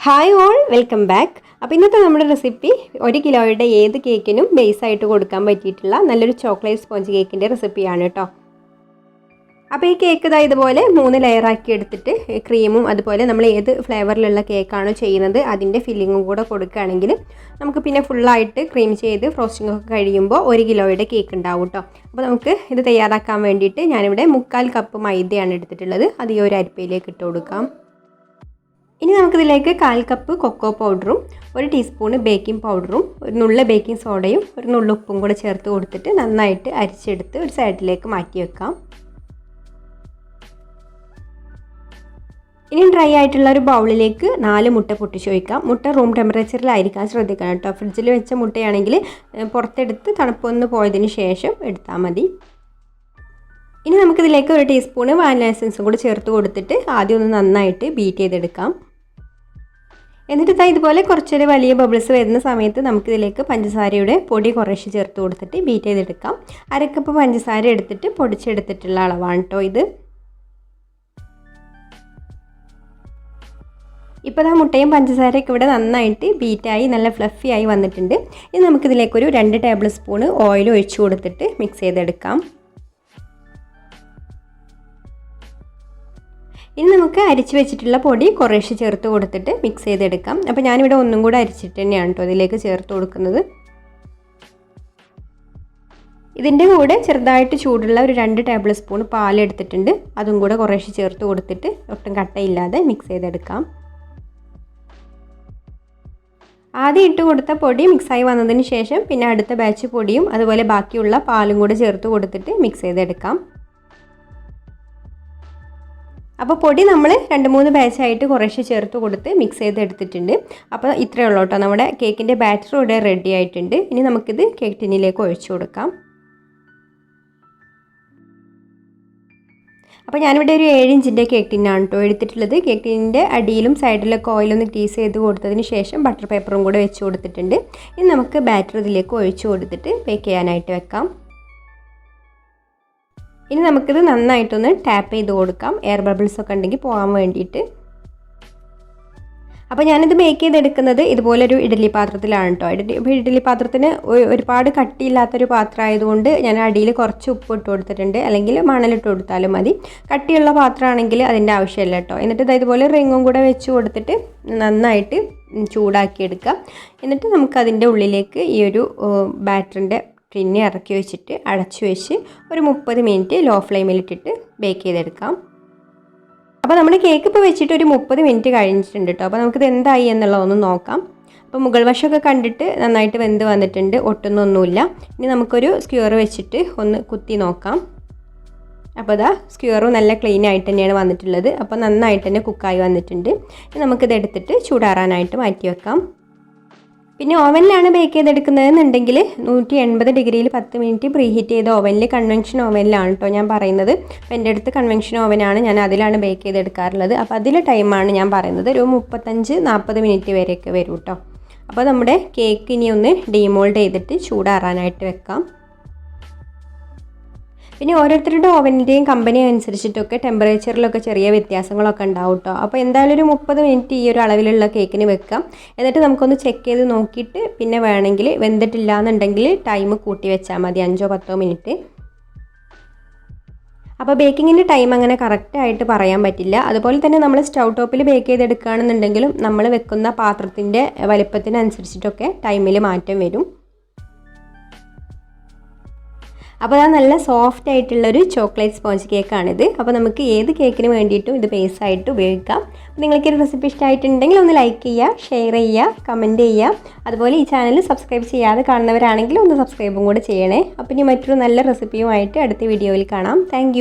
Hi all welcome back. അപ്പോൾ ഇന്നത്തെ നമ്മുടെ റെസിപ്പി 1 കിലോയുടെ ഏത് കേക്കിനും ബേസായിട്ട് കൊടുക്കാൻ പറ്റിയിട്ടുള്ള നല്ലൊരു ചോക്ലേറ്റ് സ്പോഞ്ച് കേക്കിൻ്റെ റെസിപ്പിയാണ് കേട്ടോ. അപ്പോൾ ഈ കേക്ക് ഇതുപോലെ 3 ലെയറാക്കി എടുത്തിട്ട് ക്രീമും അതുപോലെ നമ്മൾ ഏത് ഫ്ലേവറിലുള്ള കേക്കാണോ ചെയ്യുന്നത് അതിൻ്റെ ഫില്ലിങ്ങും കൂടെ കൊടുക്കുകയാണെങ്കിൽ നമുക്ക് പിന്നെ ഫുള്ളായിട്ട് ക്രീം ചെയ്ത് ഫ്രോസ്റ്റിംഗ് ഒക്കെ കഴിയുമ്പോൾ 1 കിലോയുടെ കേക്ക് ഉണ്ടാവും കേട്ടോ. അപ്പോൾ നമുക്ക് ഇത് തയ്യാറാക്കാൻ വേണ്ടിയിട്ട് ഞാനിവിടെ 3/4 കപ്പ് മൈദയാണ് എടുത്തിട്ടുള്ളത്. അത് ഈ ഒരു അരിപ്പയിലേക്ക് ഇട്ട് കൊടുക്കാം. ഇനി നമുക്കിതിലേക്ക് 1/4 കപ്പ് കൊക്കോ പൗഡറും 1 ടീസ്പൂൺ ബേക്കിംഗ് പൗഡറും ഒരു നുള്ള ബേക്കിംഗ് സോഡയും ഒരു നുള്ള ഉപ്പും കൂടെ ചേർത്ത് കൊടുത്തിട്ട് നന്നായിട്ട് അരിച്ചെടുത്ത് ഒരു സൈഡിലേക്ക് മാറ്റി വെക്കാം. ഇനി ഡ്രൈ ആയിട്ടുള്ള ഒരു ബൗളിലേക്ക് 4 മുട്ട പൊട്ടിച്ച് വയ്ക്കാം. മുട്ട റൂം ടെമ്പറേച്ചറിലായിരിക്കാൻ ശ്രദ്ധിക്കണം കേട്ടോ. ഫ്രിഡ്ജിൽ വെച്ച മുട്ടയാണെങ്കിൽ പുറത്തെടുത്ത് തണുപ്പൊന്ന് പോയതിന് ശേഷം എടുത്താൽ മതി. ഇനി നമുക്കിതിലേക്ക് 1 ടീസ്പൂൺ വാനില എസൻസും കൂടി ചേർത്ത് കൊടുത്തിട്ട് ആദ്യം ഒന്ന് നന്നായിട്ട് ബീറ്റ് ചെയ്തെടുക്കാം. എന്നിട്ട് ഇതുപോലെ കുറച്ചൊരു വലിയ ബബിൾസ് വരുന്ന സമയത്ത് നമുക്കിതിലേക്ക് പഞ്ചസാരയുടെ പൊടി കുറേശ്ശെ ചേർത്ത് കൊടുത്തിട്ട് ബീറ്റ് ചെയ്തെടുക്കാം. 1/2 കപ്പ് പഞ്ചസാര എടുത്തിട്ട് പൊടിച്ചെടുത്തിട്ടുള്ള അളവാണ് കേട്ടോ ഇത്. ഇപ്പോൾ മുട്ടയും പഞ്ചസാരയൊക്കെ ഇവിടെ നന്നായിട്ട് ബീറ്റായി നല്ല ഫ്ലഫി ആയി വന്നിട്ടുണ്ട്. ഇനി നമുക്കിതിലേക്കൊരു 2 ടേബിൾ സ്പൂൺ ഓയിൽ ഒഴിച്ച് കൊടുത്തിട്ട് മിക്സ് ചെയ്തെടുക്കാം. ഇനി നമുക്ക് അരിച്ച് വെച്ചിട്ടുള്ള പൊടി കുറേശ്ശെ ചേർത്ത് കൊടുത്തിട്ട് മിക്സ് ചെയ്തെടുക്കാം. അപ്പോൾ ഞാനിവിടെ ഒന്നും കൂടെ അരിച്ചിട്ട് തന്നെയാണ് കേട്ടോ ഇതിലേക്ക് ചേർത്ത് കൊടുക്കുന്നത്. ഇതിൻ്റെ കൂടെ ചെറുതായിട്ട് ചൂടുള്ള ഒരു 2 ടേബിൾ സ്പൂൺ പാലെടുത്തിട്ടുണ്ട്. അതും കൂടെ കുറേശ്ശെ ചേർത്ത് കൊടുത്തിട്ട് ഒട്ടും കട്ടയില്ലാതെ മിക്സ് ചെയ്തെടുക്കാം. ആദ്യം ഇട്ട് കൊടുത്ത പൊടി മിക്സായി വന്നതിന് ശേഷം പിന്നെ അടുത്ത ബാച്ച് പൊടിയും അതുപോലെ ബാക്കിയുള്ള പാലും കൂടെ ചേർത്ത് കൊടുത്തിട്ട് മിക്സ് ചെയ്തെടുക്കാം. അപ്പോൾ പൊടി നമ്മൾ 2-3 ബാച്ചായിട്ട് കുറേശ്ശെ ചേർത്ത് കൊടുത്ത് മിക്സ് ചെയ്തെടുത്തിട്ടുണ്ട്. അപ്പോൾ ഇത്രയേ ഉള്ളൂ കേട്ടോ. നമ്മുടെ കേക്കിൻ്റെ ബാറ്റർ ഇവിടെ റെഡി ആയിട്ടുണ്ട്. ഇനി നമുക്കിത് കേക്ക് ടിന്നിലേക്ക് ഒഴിച്ചു കൊടുക്കാം. അപ്പോൾ ഞാനിവിടെ ഒരു 7 ഇഞ്ചിൻ്റെ കേക്ക് ടിന്നാണ് കേട്ടോ എടുത്തിട്ടുള്ളത്. കേക്ക് ടിന്നിൻ്റെ അടിയിലും സൈഡിലൊക്കെ ഓയിലൊന്ന് ഗ്രീസ് ചെയ്ത് കൊടുത്തതിന് ശേഷം ബട്ടർ പേപ്പറും കൂടെ വെച്ച് കൊടുത്തിട്ടുണ്ട്. ഇനി നമുക്ക് ബാറ്റർ ഇതിലേക്ക് ഒഴിച്ചു കൊടുത്തിട്ട് ബേക്ക് ചെയ്യാനായിട്ട് വെക്കാം. ഇനി നമുക്കിത് നന്നായിട്ടൊന്ന് ടാപ്പ് ചെയ്ത് കൊടുക്കാം, എയർ ബബിൾസ് ഒക്കെ ഉണ്ടെങ്കിൽ പോകാൻ വേണ്ടിയിട്ട്. അപ്പോൾ ഞാനിത് ബേക്ക് ചെയ്തെടുക്കുന്നത് ഇതുപോലൊരു ഇഡ്ഡലി പാത്രത്തിലാണ് കേട്ടോ. ഇഡ്ഡലി പാത്രത്തിന് ഒരുപാട് കട്ടിയില്ലാത്തൊരു പാത്രം ആയതുകൊണ്ട് ഞാൻ അടിയിൽ കുറച്ച് ഉപ്പ് ഇട്ട് കൊടുത്തിട്ടുണ്ട്, അല്ലെങ്കിൽ മണലിട്ട് കൊടുത്താലും മതി. കട്ടിയുള്ള പാത്രമാണെങ്കിൽ അതിൻ്റെ ആവശ്യമില്ല കേട്ടോ. എന്നിട്ട് ഇതുപോലെ റിങ്ങും കൂടെ വെച്ച് കൊടുത്തിട്ട് നന്നായിട്ട് ചൂടാക്കിയെടുക്കുക. എന്നിട്ട് നമുക്കതിൻ്റെ ഉള്ളിലേക്ക് ഈ ഒരു ബാറ്ററിൻ്റെ പിന്നെ ഇറക്കി വെച്ചിട്ട് അടച്ചു വെച്ച് ഒരു 30 മിനിറ്റ് ലോ ഫ്ലെയിമിലിട്ടിട്ട് ബേക്ക് ചെയ്തെടുക്കാം. അപ്പോൾ നമ്മുടെ കേക്ക് ഇപ്പോൾ വെച്ചിട്ട് ഒരു 30 മിനിറ്റ് കഴിഞ്ഞിട്ടുണ്ട് കേട്ടോ. അപ്പോൾ നമുക്കിത് എന്തായി എന്നുള്ളതൊന്ന് നോക്കാം. അപ്പോൾ മുകൾ വശമൊക്കെ കണ്ടിട്ട് നന്നായിട്ട് വെന്ത് വന്നിട്ടുണ്ട്, ഒട്ടുന്നൊന്നുമില്ല. ഇനി നമുക്കൊരു സ്ക്യൂർ വെച്ചിട്ട് ഒന്ന് കുത്തി നോക്കാം. അപ്പോൾ സ്ക്യൂറും നല്ല ക്ലീൻ ആയിട്ട് തന്നെയാണ് വന്നിട്ടുള്ളത്. അപ്പോൾ നന്നായിട്ട് തന്നെ കുക്കായി വന്നിട്ടുണ്ട്. ഇനി നമുക്കിത് എടുത്തിട്ട് ചൂടാറാനായിട്ട് മാറ്റി വെക്കാം. പിന്നെ ഓവനിലാണ് ബേക്ക് ചെയ്തെടുക്കുന്നതെന്നുണ്ടെങ്കിൽ 180 ഡിഗ്രിയിൽ 10 മിനിറ്റ് പ്രീ ഹീറ്റ് ചെയ്ത ഓവനിൽ, കൺവെൻഷൻ ഓവനിലാണ് കേട്ടോ ഞാൻ പറയുന്നത്. അപ്പോൾ എൻ്റെ അടുത്ത് കൺവെൻഷൻ ഓവനാണ്, ഞാൻ അതിലാണ് ബേക്ക് ചെയ്തെടുക്കാറുള്ളത്. അപ്പോൾ അതിലെ ടൈമാണ് ഞാൻ പറയുന്നത്. ഒരു 35-40 മിനിറ്റ് വരെയൊക്കെ വരും കേട്ടോ. അപ്പോൾ നമ്മുടെ കേക്ക് ഇനി ഒന്ന് ഡീമോൾഡ് ചെയ്തിട്ട് ചൂടാറാനായിട്ട് വെക്കാം. പിന്നെ ഓരോരുത്തരുടെ ഓവനിൻ്റെയും കമ്പനി അനുസരിച്ചിട്ടൊക്കെ ടെമ്പറേച്ചറിലൊക്കെ ചെറിയ വ്യത്യാസങ്ങളൊക്കെ ഉണ്ടാവും കേട്ടോ. അപ്പോൾ എന്തായാലും ഒരു 30 മിനിറ്റ് ഈ ഒരു അളവിലുള്ള കേക്കിന് വെക്കാം. എന്നിട്ട് നമുക്കൊന്ന് ചെക്ക് ചെയ്ത് നോക്കിയിട്ട് പിന്നെ വേണമെങ്കിൽ വെന്തിട്ടില്ല എന്നുണ്ടെങ്കിൽ ടൈം കൂട്ടി വെച്ചാൽ മതി, 5-10 മിനിറ്റ്. അപ്പോൾ ബേക്കിങ്ങിൻ്റെ ടൈം അങ്ങനെ കറക്റ്റായിട്ട് പറയാൻ പറ്റില്ല. അതുപോലെ തന്നെ നമ്മൾ സ്റ്റൗ ടോപ്പിൽ ബേക്ക് ചെയ്തെടുക്കുകയാണെന്നുണ്ടെങ്കിലും നമ്മൾ വെക്കുന്ന പാത്രത്തിൻ്റെ വലിപ്പത്തിനനുസരിച്ചിട്ടൊക്കെ ടൈമിൽ മാറ്റം വരും. അപ്പോൾ നല്ല സോഫ്റ്റ് ആയിട്ടുള്ളൊരു ചോക്ലേറ്റ് സ്പോഞ്ച് കേക്കാണിത്. അപ്പോൾ നമുക്ക് ഏത് കേക്കിന് വേണ്ടിയിട്ടും ഇത് ബേസായിട്ട് ഉപയോഗിക്കാം. അപ്പോൾ നിങ്ങൾക്ക് ഈ റെസിപ്പി ഇഷ്ടമായിട്ടുണ്ടെങ്കിൽ ഒന്ന് ലൈക്ക് ചെയ്യുക, ഷെയർ ചെയ്യുക, കമൻറ്റ് ചെയ്യുക. അതുപോലെ ഈ ചാനൽ സബ്സ്ക്രൈബ് ചെയ്യാതെ കാണുന്നവരാണെങ്കിൽ ഒന്ന് സബ്സ്ക്രൈബും കൂടെ ചെയ്യണേ. അപ്പോൾ ഇനി മറ്റൊരു നല്ല റെസിപ്പിയുമായിട്ട് അടുത്ത വീഡിയോയിൽ കാണാം. താങ്ക്